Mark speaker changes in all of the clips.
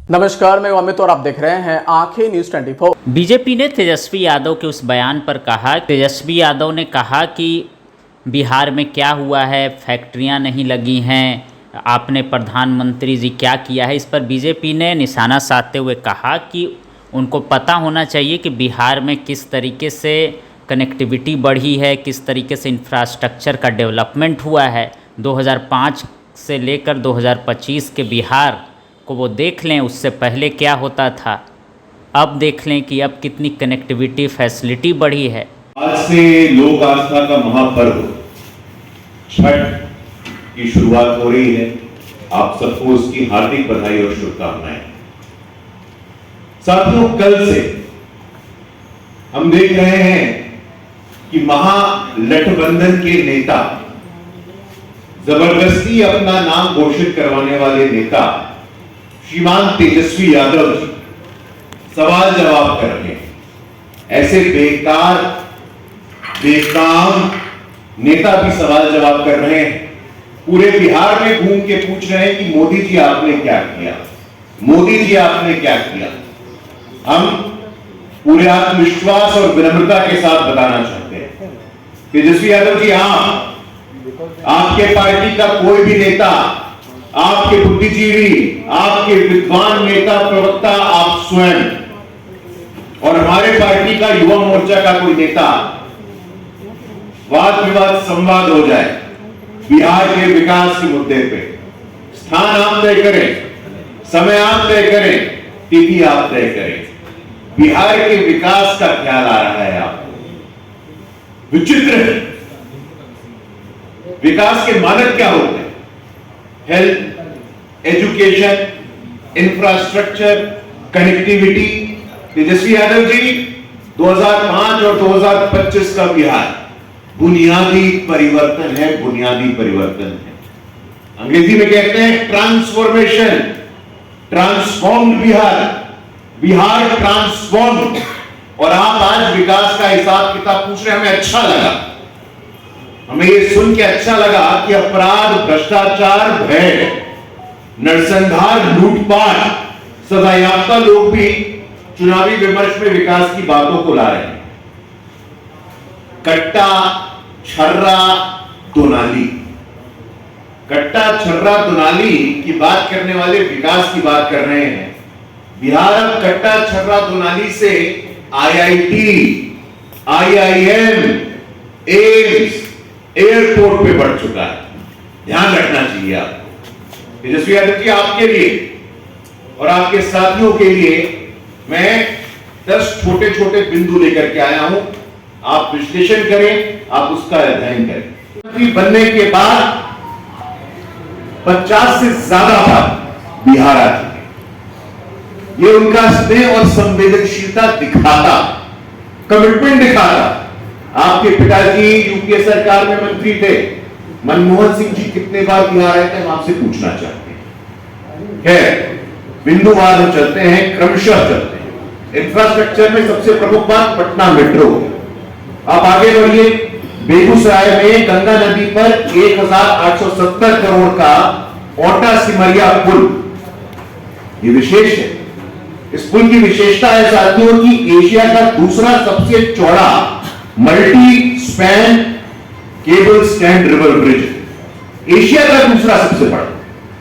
Speaker 1: नमस्कार, मैं अमित और आप देख रहे हैं आंखें न्यूज 24।
Speaker 2: बीजेपी ने तेजस्वी यादव के उस बयान पर कहा, तेजस्वी यादव ने कहा कि बिहार में क्या हुआ है, फैक्ट्रियां नहीं लगी हैं, आपने प्रधानमंत्री जी क्या किया है। इस पर बीजेपी ने निशाना साधते हुए कहा कि उनको पता होना चाहिए कि बिहार में किस तरीके से कनेक्टिविटी बढ़ी है, किस तरीके से इंफ्रास्ट्रक्चर का डेवलपमेंट हुआ है। 2005 से लेकर 2025 के बिहार को वो देख लें, उससे पहले क्या होता था, अब देख लें कि अब कितनी कनेक्टिविटी फैसिलिटी बढ़ी है।
Speaker 3: आज से लोक आस्था का महापर्व छठ की शुरुआत हो रही है। आप सबको उसकी हार्दिक बधाई और शुभकामनाएं। साथियों, कल से हम देख रहे हैं कि महागठबंधन के नेता, जबरदस्ती अपना नाम घोषित करवाने वाले नेता श्रीमान तेजस्वी यादव जी सवाल जवाब कर रहे हैं। ऐसे बेकार बेकाम नेता भी सवाल जवाब कर रहे हैं। पूरे बिहार में घूम के पूछ रहे हैं कि मोदी जी आपने क्या किया, मोदी जी आपने क्या किया। हम पूरे आत्मविश्वास और विनम्रता के साथ बताना चाहते हैं, तेजस्वी यादव जी, आपके पार्टी का कोई भी नेता, आपके बुद्धिजीवी, आपके विद्वान नेता प्रवक्ता, आप स्वयं और हमारे पार्टी का युवा मोर्चा का कोई नेता वाद विवाद संवाद हो जाए बिहार के विकास के मुद्दे पे, स्थान आप तय करें, समय आप तय करें, तिथि आप तय करें, बिहार के विकास का ख्याल आ रहा है आपको। विचित्र है। विकास के मानक क्या होते हैं? Health, education, infrastructure, connectivity. Tejashwi Yadav ji, 2005 और 2025 का बिहार बुनियादी परिवर्तन है, बुनियादी परिवर्तन है। अंग्रेजी में कहते हैं transformation, transformed Bihar, Bihar transformed. और आप आज विकास का हिसाब किताब पूछ रहे हैं। हमें अच्छा लगा, हमें ये सुन के अच्छा लगा कि अपराध, भ्रष्टाचार, भय, नरसंहार, लूटपाट, सजायाफ्ता लोग भी चुनावी विमर्श में विकास की बातों को ला रहे हैं। कट्टा, छर्रा, दोनाली, कट्टा, छर्रा, दोनाली की बात करने वाले विकास की बात कर रहे हैं। बिहार अब कट्टा, छर्रा, दोनाली से IIT, IIM, एम्स, एयरपोर्ट पे बढ़ चुका है। ध्यान रखना चाहिए आपको। तेजस्वी यादव जी, आपके लिए और आपके साथियों के लिए मैं 10 छोटे छोटे बिंदु लेकर के आया हूं। आप विश्लेषण करें, आप उसका अध्ययन करें। मुख्यमंत्री बनने के बाद 50 से ज्यादा बार बिहार आ चुके। ये उनका स्नेह और संवेदनशीलता दिखाता, कमिटमेंट दिखाता। आपके पिताजी यूपीए सरकार में मंत्री थे, मनमोहन सिंह जी कितने बार बिहार आए थे, हम आपसे पूछना चाहते हैं। खैर, बिंदुवार हम चलते हैं, क्रमशः चलते हैं। इंफ्रास्ट्रक्चर में सबसे प्रमुख बात पटना मेट्रो। आप आगे बढ़िए। बेगूसराय में गंगा नदी पर 1870 करोड़ का ओटा सिमरिया पुल, ये विशेष है। इस पुल की विशेषता है साथियों कि एशिया का दूसरा सबसे चौड़ा multi span cable stand river bridge, Asia का दूसरा सबसे बड़ा।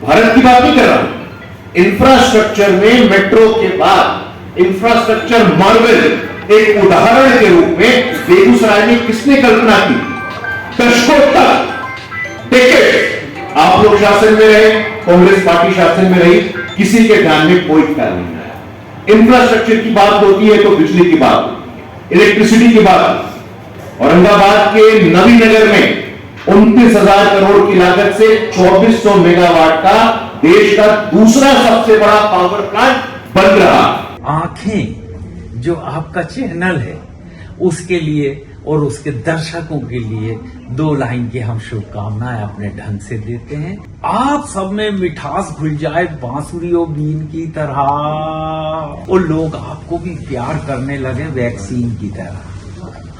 Speaker 3: भारत की बात नहीं कर रहा हूं। इंफ्रास्ट्रक्चर में मेट्रो के बाद इंफ्रास्ट्रक्चर मार्वल एक उदाहरण के रूप में बेगूसराय में किसने कल्पना की? दशकों तक, डेकेड आप लोग शासन में रहे, कांग्रेस पार्टी शासन में रही, किसी के ध्यान में कोई ख्याल नहीं आया। इंफ्रास्ट्रक्चर की बात होती है तो बिजली की बात होती है, इलेक्ट्रिसिटी की बात होती है। औरंगाबाद के नवीनगर में 29,000 करोड़ की लागत से 2400 मेगावाट का देश का दूसरा सबसे बड़ा पावर प्लांट बन रहा।
Speaker 4: आंखें जो आपका चैनल है उसके लिए और उसके दर्शकों के लिए 2 लाइन की हम शुभकामनाएं अपने ढंग से देते हैं। आप सब में मिठास घुल जाए बांसुरी और बीन की तरह, और लोग आपको भी प्यार करने लगे वैक्सीन की तरह।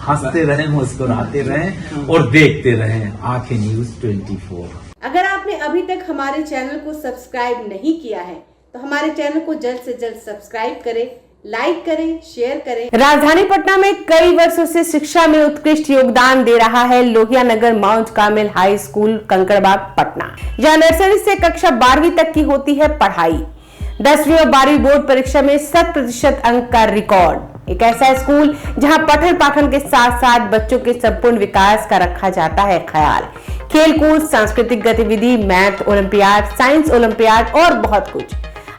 Speaker 4: हंसते रहें, मुस्कुराते रहें और देखते रहें आंखें न्यूज 24।
Speaker 5: अगर आपने अभी तक हमारे चैनल को सब्सक्राइब नहीं किया है तो हमारे चैनल को जल्द से जल्द सब्सक्राइब करें, लाइक करें, शेयर करें।
Speaker 6: राजधानी पटना में कई वर्षों से शिक्षा में उत्कृष्ट योगदान दे रहा है लोहिया नगर माउंट कामिल हाई स्कूल कंकड़बाग पटना, जहां नर्सरी से कक्षा 12वीं तक की होती है पढ़ाई। 10वीं और 12वीं बोर्ड परीक्षा में 100% अंक का रिकॉर्ड। एक ऐसा स्कूल जहां पठन पाठन के साथ साथ बच्चों के संपूर्ण विकास का रखा जाता है ख्याल। खेलकूद, सांस्कृतिक गतिविधि, मैथ ओलंपियाड, साइंस ओलंपियाड और बहुत कुछ।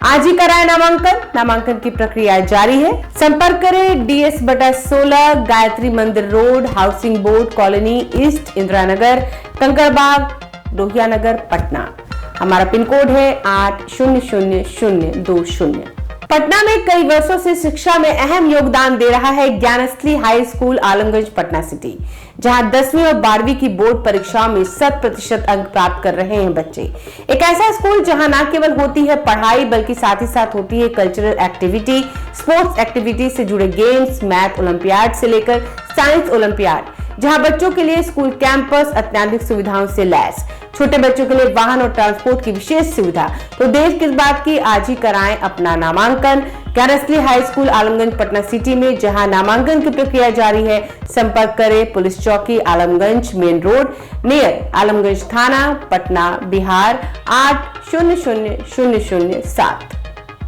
Speaker 6: आज ही कराए नामांकन की प्रक्रिया जारी है। संपर्क करें DS/16 Gayatri Mandir road, housing board colony east, Indira Nagar, Kankarbagh, Lohia Nagar, Patna. हमारा पिन कोड है 800020। पटना में कई वर्षों से शिक्षा में अहम योगदान दे रहा है Gyansthali high school Alamganj Patna city, जहां 10वीं और 12वीं की बोर्ड परीक्षाओं में 100% अंक प्राप्त कर रहे हैं बच्चे। एक ऐसा स्कूल जहां न केवल होती है पढ़ाई बल्कि साथ ही साथ होती है कल्चरल एक्टिविटी, स्पोर्ट्स एक्टिविटी से जुड़े गेम्स, मैथ ओलंपियाड से लेकर साइंस ओलंपियाड, जहां बच्चों के लिए स्कूल कैंपस अत्याधुनिक सुविधाओं से लैस, छोटे बच्चों के लिए वाहन और ट्रांसपोर्ट की विशेष सुविधा। तो देर किस बात की, आज ही कराएं अपना नामांकन Gyansthali high school Alamganj Patna city में, जहां नामांकन की प्रक्रिया जारी है। संपर्क करें पुलिस चौकी Alamganj main road near Alamganj थाना, पटना, बिहार 800007।